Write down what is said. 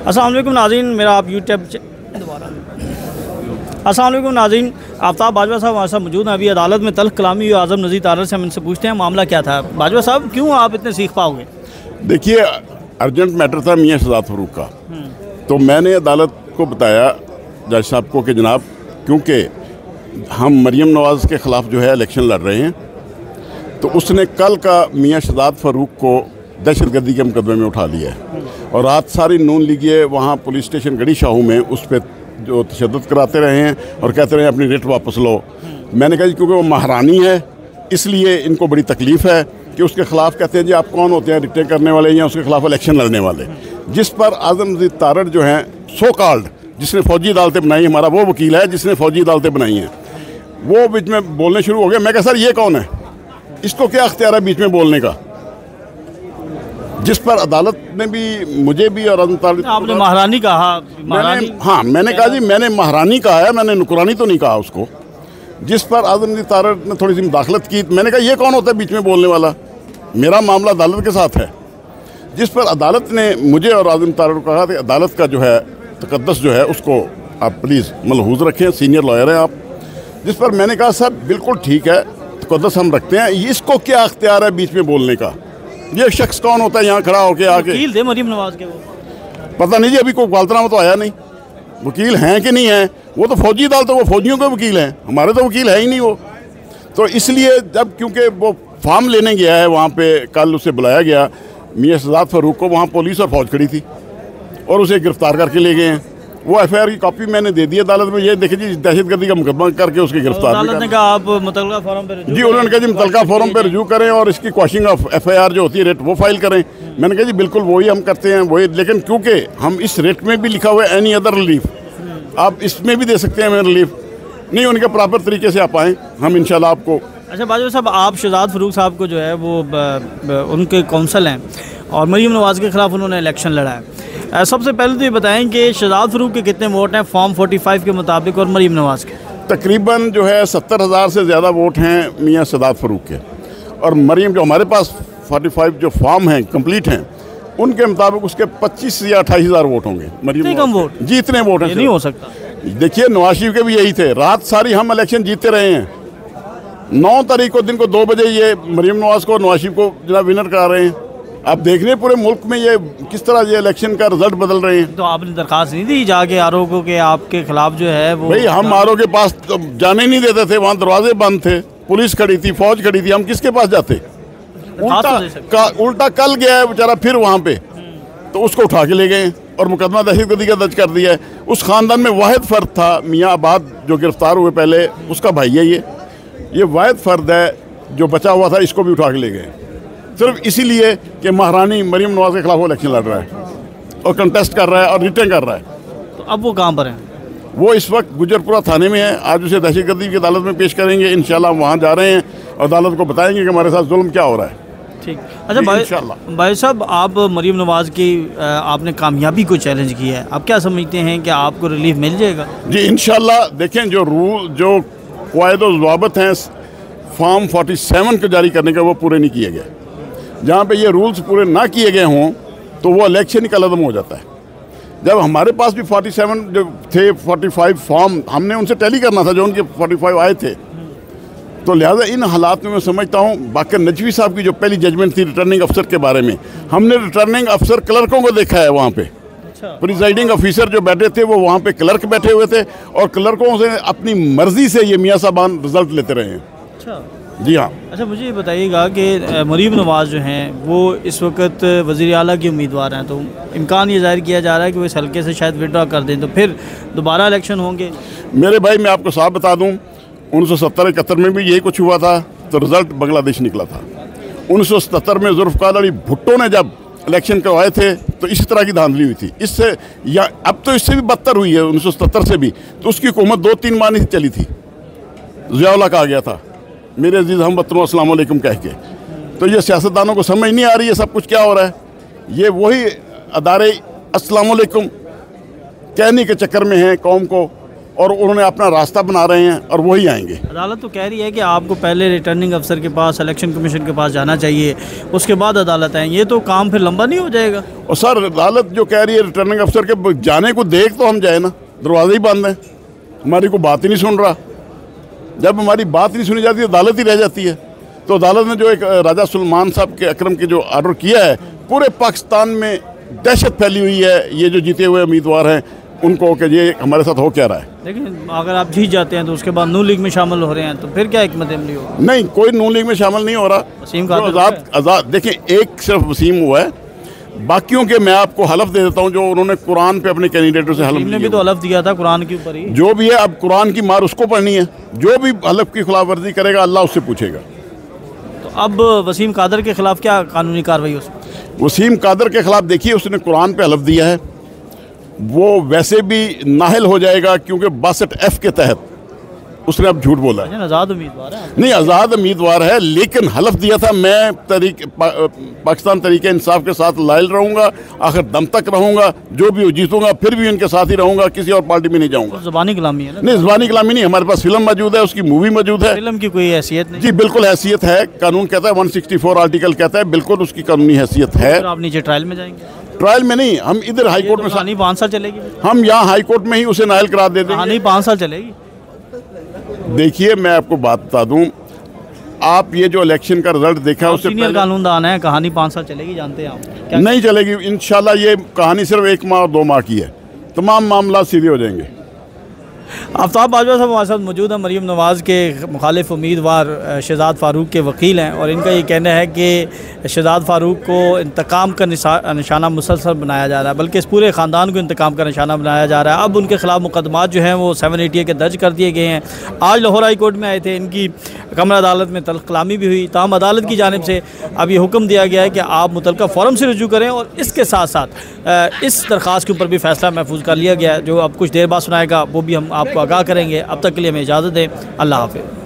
अस्सलाम वालेकुम नाज़रीन, मेरा आप यूट्यूब अस्सलाम वालेकुम नाज़रीन, आफ्ताब बाजवा साहब हमारे साथ मौजूद हैं। अभी अदालत में तल्ख कलामी हुई आज़म नज़ीर तारड़ से, हम इनसे पूछते हैं मामला क्या था। बाजवा साहब, क्यों आप इतने सीख पाओगे? देखिए, अर्जेंट मैटर था मियाँ शहजाद फ़ारूक का। तो मैंने अदालत को बताया, जज साहब को, कि जनाब क्योंकि हम मरीम नवाज़ के ख़िलाफ़ जो है इलेक्शन लड़ रहे हैं, तो उसने कल का मियाँ शहजाद फ़ारूक को दहशतगर्दी के मुकदमे में उठा लिया है और रात सारी नून लीगिए वहाँ पुलिस स्टेशन गढ़ी शाहू में उस पर जो तशद्दुद कराते रहे हैं और कहते रहे अपनी रिट वापस लो। मैंने कहा जी क्योंकि वो महारानी है इसलिए इनको बड़ी तकलीफ़ है कि उसके ख़िलाफ़ कहते हैं जी आप कौन होते हैं रिटें करने वाले या उसके ख़िलाफ़ इलेक्शन लड़ने वाले। जिस पर आज़म नज़ीर तारड़ जो हैं सो कॉल्ड, जिसने फ़ौजी अदालतें बनाई, हमारा वो वकील है जिसने फ़ौजी अदालतें बनाई हैं, वो बीच में बोलने शुरू हो गए। मैं कहा सर ये कौन है, इसको क्या अख्तियार है बीच में बोलने का? जिस पर अदालत ने भी मुझे भी और आपने महारानी कहा, महारानी? हाँ, मैंने कहा जी मैंने महारानी कहा है, मैंने नुकरानी तो नहीं कहा उसको। जिस पर आज़म नज़ीर तारड़ ने थोड़ी सी मुदाखलत की। मैंने कहा ये कौन होता है बीच में बोलने वाला, मेरा मामला अदालत के साथ है। जिस पर अदालत ने मुझे और आज़म तारड़ को कहा कि अदालत का जो है तकद्दुस जो है उसको आप प्लीज़ मलहूज़ रखें, सीनियर लॉयर हैं आप। जिस पर मैंने कहा सर बिल्कुल ठीक है, तकद्दुस हम रखते हैं, इसको क्या अख्तियार है बीच में बोलने का? ये शख्स कौन होता है यहाँ खड़ा होके आके? वकील थे मरीम नवाज के वो? पता नहीं जी, अभी कोई गालतनामा तो आया नहीं। वकील हैं कि नहीं हैं, वो तो फौजी अदालत, वो फौजियों के वकील हैं, हमारे तो वकील है ही नहीं वो। तो इसलिए जब क्योंकि वो फॉर्म लेने गया है वहाँ पे, कल उसे बुलाया गया मियाँ शहजाद फ़ारूक को, वहाँ पुलिस और फौज खड़ी थी और उसे गिरफ्तार करके ले गए हैं। वो एफआईआर की कॉपी मैंने दे दी अदालत में, ये देखिए जी दहशतगर्दी का मुकदमा करके उसकी गिरफ्तार। अदालत ने कहा आप मुतल्लका फॉर्म पे जी, उन्होंने कहा जी मुतल्लका फॉर्म पे रिव्यू करें और इसकी क्वॉशिंग ऑफ एफआईआर जो होती है रेट वो फाइल करें। मैंने कहा जी बिल्कुल वही हम करते हैं वही, लेकिन क्योंकि हम इस रेट में भी लिखा हुआ है एनी अदर रिलीफ, आप इसमें भी दे सकते हैं हमें रिलीफ नहीं, उनके प्रॉपर तरीके से आप आएँ, हम इंशाल्लाह आपको। अच्छा बाजवा साहब, आप शहजाद फ़ारूक साहब को जो है वो उनके कौंसल हैं और मरीम नवाज़ के ख़िलाफ़ उन्होंने इलेक्शन लड़ा है। सबसे पहले तो ये बताएं कि शहजाद फ़ारूक के कितने वोट हैं फॉर्म 45 के मुताबिक और मरीम नवाज़ के? तकरीबन जो है 70,000 से ज़्यादा वोट हैं मियाँ शहजाद फ़ारूक के, और मरीम जो हमारे पास 45 जो फॉर्म हैं कंप्लीट हैं उनके मुताबिक उसके 25 या 28,000 वोट होंगे। मरीम कम वोट? जी इतने वोट हैं, नहीं हो सकता। देखिए नवाज शरीफ के भी यही थे, रात सारी हम इलेक्शन जीतते रहे हैं। 9 तारीख को दिन को 2 बजे ये मरीम नवाज को नवाज शरीफ को जनाब विनर करा रहे हैं। आप देख रहे हैं पूरे मुल्क में ये किस तरह ये इलेक्शन का रिजल्ट बदल रहे हैं। तो आपने दरखास्त नहीं दी जाके आरओ को कि आपके खिलाफ जो है वो? भाई हम आरओ के पास तो जाने नहीं देते थे, वहाँ दरवाजे बंद थे, पुलिस खड़ी थी, फौज खड़ी थी, हम किसके पास जाते? उल्टा कल गया है बेचारा फिर वहाँ पे, तो उसको उठा के ले गए और मुकदमा दहशतगर्दी का दर्ज कर दिया है। उस खानदान में वाहिद फ़र्द था मियाँ आबाद जो गिरफ्तार हुए पहले, उसका भाई है ये वाहिद फ़र्द है जो बचा हुआ था, इसको भी उठा के ले गए सिर्फ इसीलिए कि महारानी मरीम नवाज़ के खिलाफ वो इलेक्शन लड़ रहा है और कंटेस्ट कर रहा है और रिटेन कर रहा है। तो अब वो कहाँ पर है? वो इस वक्त गुजरपुरा थाने में है। आज उसे दहशतगर्दी की अदालत में पेश करेंगे इंशाल्लाह, वहाँ जा रहे हैं और अदालत को बताएंगे कि हमारे साथ जुल्म क्या हो रहा है। ठीक। अच्छा भाई साहब, आप मरीम नवाज़ की आपने कामयाबी को चैलेंज किया है, आप क्या समझते हैं कि आपको रिलीफ मिल जाएगा? जी इंशाल्लाह। देखें जो रूल जो क़वायद व ज़वाबित हैं फॉर्म 47 को जारी करने का वो पूरे नहीं किए गए। जहाँ पे ये रूल्स पूरे ना किए गए हों तो वो इलेक्शन का लदम हो जाता है। जब हमारे पास भी 47 जो थे 45 फॉर्म हमने उनसे टैली करना था जो उनके 45 आए थे, तो लिहाजा इन हालात में मैं समझता हूँ बाकर नजवी साहब की जो पहली जजमेंट थी रिटर्निंग अफसर के बारे में, हमने रिटर्निंग अफसर क्लर्कों को देखा है वहाँ पे। प्रिजाइडिंग ऑफिसर जो बैठे थे वो वहाँ पे क्लर्क बैठे हुए थे और क्लर्कों से अपनी मर्जी से ये मियाँ साहबान रिजल्ट लेते रहे हैं। अच्छा जी हाँ। अच्छा मुझे ये बताइएगा कि मरीम नवाज़ जो हैं वो इस वक्त वज़ीर आला की उम्मीदवार हैं, तो इम्कान ये जाहिर किया जा रहा है कि वो इस हल्के से शायद विड्रॉ कर दें, तो फिर दोबारा इलेक्शन होंगे? मेरे भाई मैं आपको साफ बता दूं, 1970-71 में भी यही कुछ हुआ था, तो रिज़ल्ट बांग्लादेश निकला था। 1977 में जुल्फ़िकार अली भुट्टो ने जब इलेक्शन करवाए थे तो इसी तरह की धांधली हुई थी। इससे या अब तो इससे भी बदतर हुई है 1977 से भी, तो उसकी हुकूमत 2-3 माह नहीं चली थी, ज़िया-उल-हक कहा गया था मेरे अजीज़ हम वतनों अस्सलाम वालेकुम कह के। तो ये सियासतदानों को समझ नहीं आ रही है सब कुछ क्या हो रहा है। ये वही अदारे अस्सलाम वालेकुम कहने के चक्कर में हैं कौम को, और उन्होंने अपना रास्ता बना रहे हैं और वही आएंगे। अदालत तो कह रही है कि आपको पहले रिटर्निंग अफसर के पास, इलेक्शन कमीशन के पास जाना चाहिए, उसके बाद अदालत आएंगे। ये तो काम फिर लंबा नहीं हो जाएगा? और सर अदालत जो कह रही है रिटर्निंग अफसर के जाने को देख तो हम जाए ना, दरवाजे ही बंद हैं, हमारी कोई बात ही नहीं सुन रहा। जब हमारी बात नहीं सुनी जाती अदालत ही रह जाती है। तो अदालत ने जो एक राजा सुलेमान साहब के अकरम की जो ऑर्डर किया है, पूरे पाकिस्तान में दहशत फैली हुई है ये जो जीते हुए उम्मीदवार हैं उनको, कि ये हमारे साथ हो क्या रहा है। लेकिन अगर आप जीत जाते हैं तो उसके बाद नून लीग में शामिल हो रहे हैं, तो फिर क्या हिकमत अमली होगी? नहीं, कोई नून लीग में शामिल नहीं हो रहा। वसीम जो आज़ाद देखिए, एक सिर्फ वसीम हुआ है, बाकियों के मैं आपको हलफ दे देता हूँ जो उन्होंने कुरान पे अपने कैंडिडेटों से हलफ ने भी तो हलफ दिया था कुरान के ऊपर ही। जो भी है, अब कुरान की मार उसको पढ़नी है। जो भी हलफ की खिलाफ वर्जी करेगा अल्लाह उससे पूछेगा। तो अब वसीम कादर के खिलाफ क्या कानूनी कार्रवाई हो सकती है? वसीम कादर के खिलाफ देखिए, उसने कुरान पे हलफ दिया है, वो वैसे भी नाहल हो जाएगा क्योंकि 62F के तहत उसने अब झूठ बोला है। आज़ाद उम्मीदवार है? नहीं, आज़ाद उम्मीदवार है, लेकिन हलफ दिया था मैं पाकिस्तान तरीके इंसाफ के साथ लायल रहूंगा, आखिर दम तक रहूंगा, जो भी जीतूंगा फिर भी उनके साथ ही रहूंगा, किसी और पार्टी में नहीं जाऊंगा। तो ज़बानी कलामी है ना? नहीं, ज़बानी कलामी नहीं, हमारे पास फिल्म मौजूद है, उसकी मूवी मौजूद है। फिल्म की कोई हैसियत नहीं? जी बिल्कुल हैसियत है, कानून कहता है 164 आर्टिकल कहता है, बिल्कुल उसकी कानूनी हैसियत है। आप नीचे ट्रायल में जाएंगे? ट्रायल में नहीं, हम इधर हाई कोर्ट में, कहानी 5 साल चलेगी? हम यहाँ हाई कोर्ट में ही उसे नायल करा दे देंगे। कहानी 5 साल चलेगी? देखिए, मैं आपको बात बता दूं, आप ये जो इलेक्शन का रिजल्ट देखा उससे सीनियर कानूनदान है, कहानी 5 साल चलेगी जानते हैं आप? नहीं चलेगी इंशाल्लाह। ये कहानी सिर्फ 1 माह और 2 माह की है, तमाम मामला सीधे हो जाएंगे। आफ्ताब बाजवा साहब हमारे साथ मौजूद हैं, मरीम नवाज़ के मुखालिफ उम्मीदवार शहजाद फ़ारूक के वकील हैं, और इनका ये कहना है कि शहजाद फ़ारूक को इंतकाम का निशाना मुसलसल बनाया जा रहा है, बल्कि इस पूरे ख़ानदान को इंतकाम का निशाना बनाया जा रहा है। अब उनके ख़िलाफ़ मुकदमात जो हैं वो 780 के दर्ज कर दिए गए हैं। आज लाहौर हाई कोर्ट में आए थे, इनकी कमर अदालत में तल्ख़ कलामी भी हुई। ताहम अदालत की जानिब से अब ये हुक्म दिया गया है कि आप मुतल्लिक़ा फ़ोरम से रुजू करें, और इसके साथ साथ इस दरख्वास्त के ऊपर भी फ़ैसला महफूज कर लिया गया है, जो अब कुछ देर बाद सुनाएगा वो भी हम आपको आगाह करेंगे। अब तक के लिए हमें इजाज़त दें। अल्लाह हाफ़िज़।